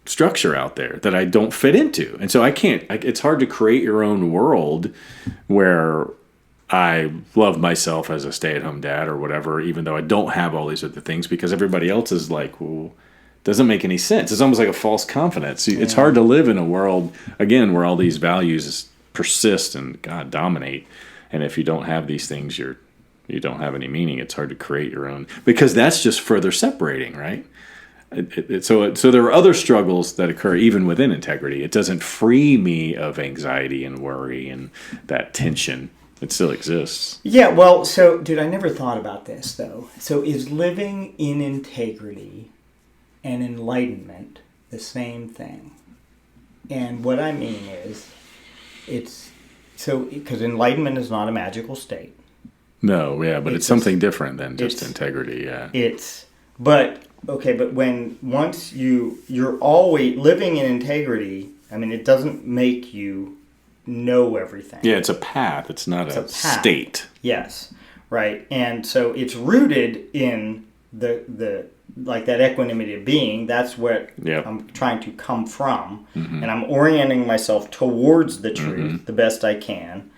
structure out there that I don't fit into. And so it's hard to create your own world where I love myself as a stay-at-home dad or whatever, even though I don't have all these other things, because everybody else is like, well, doesn't make any sense. It's almost like a false confidence. It's hard to live in a world, again, where all these values persist and God dominate. And if you don't have these things, you don't have any meaning. It's hard to create your own, because that's just further separating, right? So there are other struggles that occur even within integrity. It doesn't free me of anxiety and worry and that tension. It still exists. Yeah, well, so, dude, I never thought about this, though. So is living in integrity and enlightenment the same thing? And what I mean is, because enlightenment is not a magical state. No, yeah, but it's something different than just integrity, yeah. But once you're always living in integrity, I mean, it doesn't make you know everything. Yeah, it's a path. It's not a state. Yes, right. And so it's rooted in the like that equanimity of being. That's what I'm trying to come from, and I'm orienting myself towards the truth the best I can.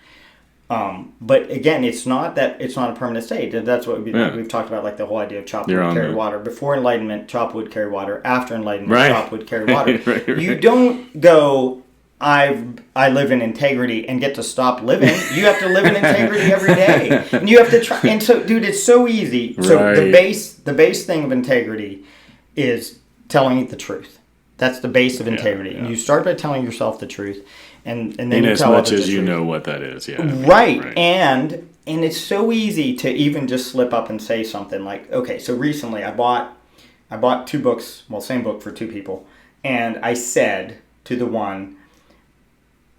But again, it's not a permanent state. That's what we've talked about, like the whole idea of chop wood, carry water. Before enlightenment, chop wood, carry water. After enlightenment, chop wood, carry water. Right. You don't go, I live in integrity and get to stop living. You have to live in integrity every day. And you have to try. And so, dude, it's so easy. So the base thing of integrity is telling the truth. That's the base of integrity. And you start by telling yourself the truth. And then in you as tell much others as the you truth. know what that is, yeah. Right. And it's so easy to even just slip up and say something like, okay, so recently I bought 2 books, well, same book for 2 people, and I said to the one,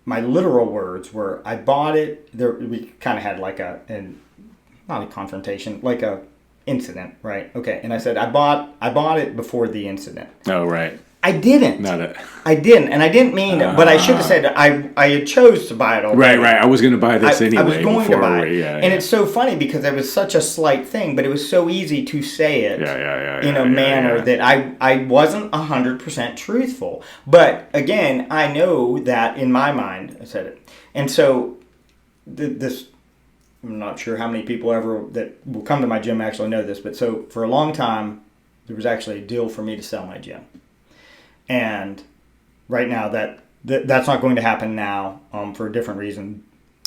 my literal words were, I bought it, we kind of had like not a confrontation, like a incident, right? Okay, and I said, I bought it before the incident. Oh, right. I didn't. I didn't, and I didn't mean it. But I should have said I had chose to buy it already. Right. I was going to buy this anyway. I was going to buy it, and it's so funny because it was such a slight thing, but it was so easy to say it in a manner that I wasn't 100% truthful. But again, I know that in my mind I said it, and so this. I'm not sure how many people ever that will come to my gym actually know this, but so for a long time there was actually a deal for me to sell my gym. And right now, that's not going to happen now for a different reason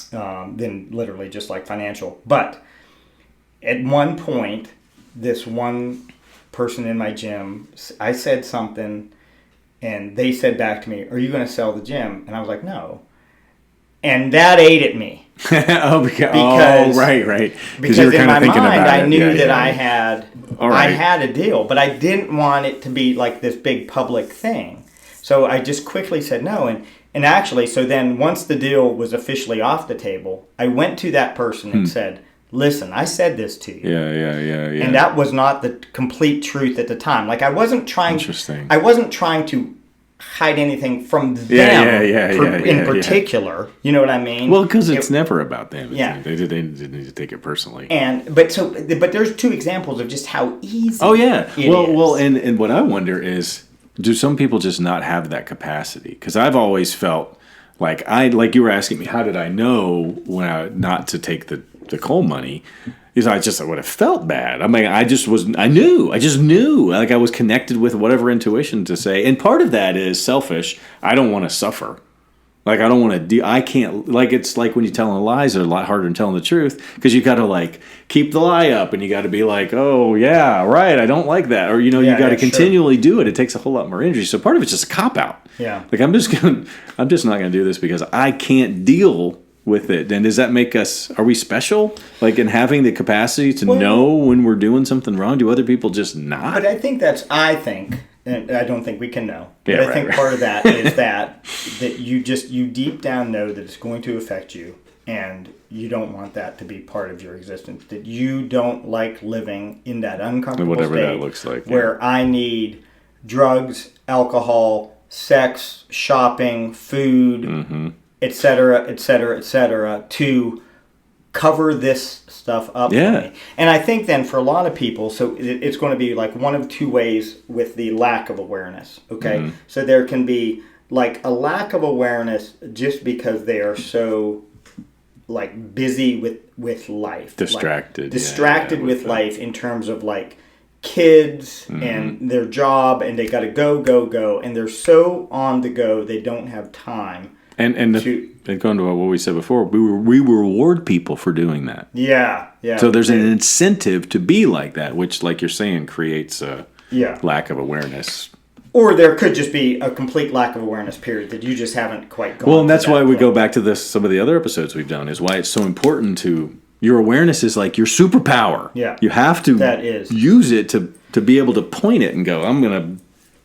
than literally just like financial. But at one point, this one person in my gym, I said something, and they said back to me, "Are you going to sell the gym?" And I was like, "No." And that ate at me. because right. Because you were in my mind, I knew I had a deal, but I didn't want it to be like this big public thing. So I just quickly said no. And actually, so then once the deal was officially off the table, I went to that person and said, listen, I said this to you. Yeah. And that was not the complete truth at the time. Like I wasn't trying to hide anything from them in particular. You know what I mean? Well, because it's never about them. They didn't need to take it personally. But there's 2 examples of just how easy. Oh yeah. It is. And what I wonder is, do some people just not have that capacity? Because I've always felt like you were asking me, how did I know not to take the coal money? Is I would have felt bad. I mean, I just knew. Like I was connected with whatever intuition to say. And part of that is selfish. I don't want to suffer. Like I don't want to I can't, like it's like when you're telling lies, they're a lot harder than telling the truth because you got to like keep the lie up and you got to be like, oh yeah, right, I don't like that. Or, you got to continually do it. It takes a whole lot more energy. So part of it's just a cop out. Yeah. Like I'm just not going to do this because I can't deal with it. And does that make us, are we special? Like in having the capacity to know when we're doing something wrong? Do other people just not? But I think and I don't think we can know. Yeah, but I think part of that is that you deep down know that it's going to affect you, and you don't want that to be part of your existence. That you don't like living in that uncomfortable whatever state that looks like, where I need drugs, alcohol, sex, shopping, food, etc., etc., etc., to cover this stuff up for me. And I think then for a lot of people, so it's going to be like one of two ways with the lack of awareness, okay? So there can be like a lack of awareness just because they are so like busy with life. Distracted. Like, with life in terms of like kids and their job, and they got to go, and they're so on the go they don't have time. And going to what we said before, we reward people for doing that. Yeah. So there's an incentive to be like that, which, like you're saying, creates a lack of awareness. Or there could just be a complete lack of awareness, period, that you just haven't quite gone. Well, and that's why we point. go back to some of the other episodes we've done, is why it's so important to, your awareness is like your superpower. Yeah. You have to use it to be able to point it and go,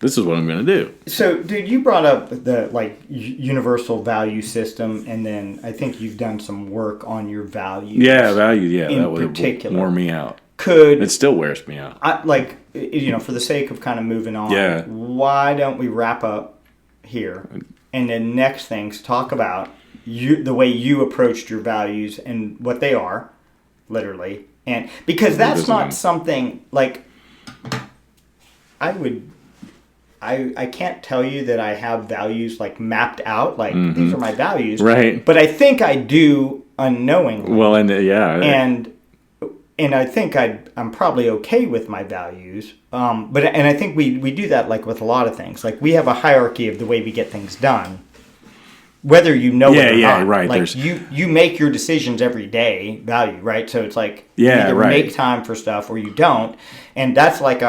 this is what I'm going to do. So, dude, you brought up the like universal value system, and then I think you've done some work on your values. Yeah, values. Yeah, in that would particular wore me out. It still wears me out. For the sake of kind of moving on. Yeah. Why don't we wrap up here, and then next things talk about the way you approached your values and what they are, literally, and because that's not something like I can't tell you that I have values like mapped out, like these are my values. Right. But I think I do unknowingly. Well, and And I think I'm probably okay with my values. But I think we do that like with a lot of things. Like we have a hierarchy of the way we get things done. Whether you know it or not. Right. Like you make your decisions every day, value, right? So it's like you either make time for stuff or you don't. And that's like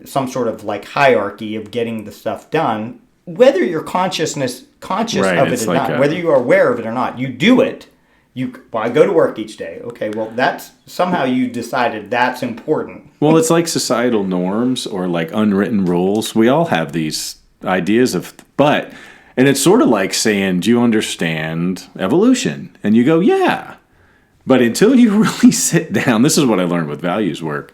some sort of like hierarchy of getting the stuff done, whether you're conscious of it or not, whether you are aware of it or not, you do it. I go to work each day. Okay, well, that's somehow you decided that's important. Well, it's like societal norms or like unwritten rules. We all have these ideas and it's sort of like saying, do you understand evolution? And you go, yeah. But until you really sit down, this is what I learned with values work.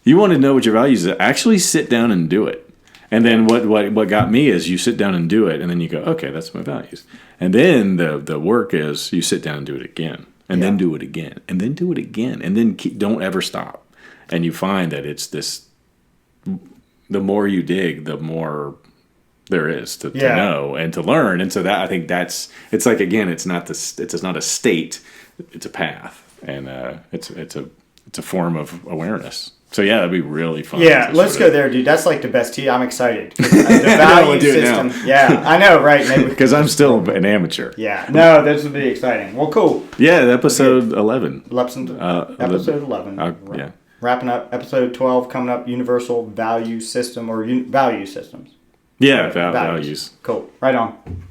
You want to know what your values are, actually sit down and do it. And then what got me is you sit down and do it, and then you go, okay, that's my values. And then the work is you sit down and do it again, and then do it again, and then do it again, and then don't ever stop. And you find that it's this, the more you dig, the more there is to know and to learn. And so that, I think it's like, again, it's not a state, it's a path, and it's a form of awareness. So yeah, that'd be really fun. Yeah, let's go there, dude. That's like the best tea. I'm excited. The value system. Yeah, I know, right? Because I'm still an amateur. Yeah, no, this would be exciting. Well, cool. Yeah, episode 11. Episode 11. Yeah. Wrapping up episode 12 coming up. Universal value system or value systems. Yeah, values. Cool. Right on.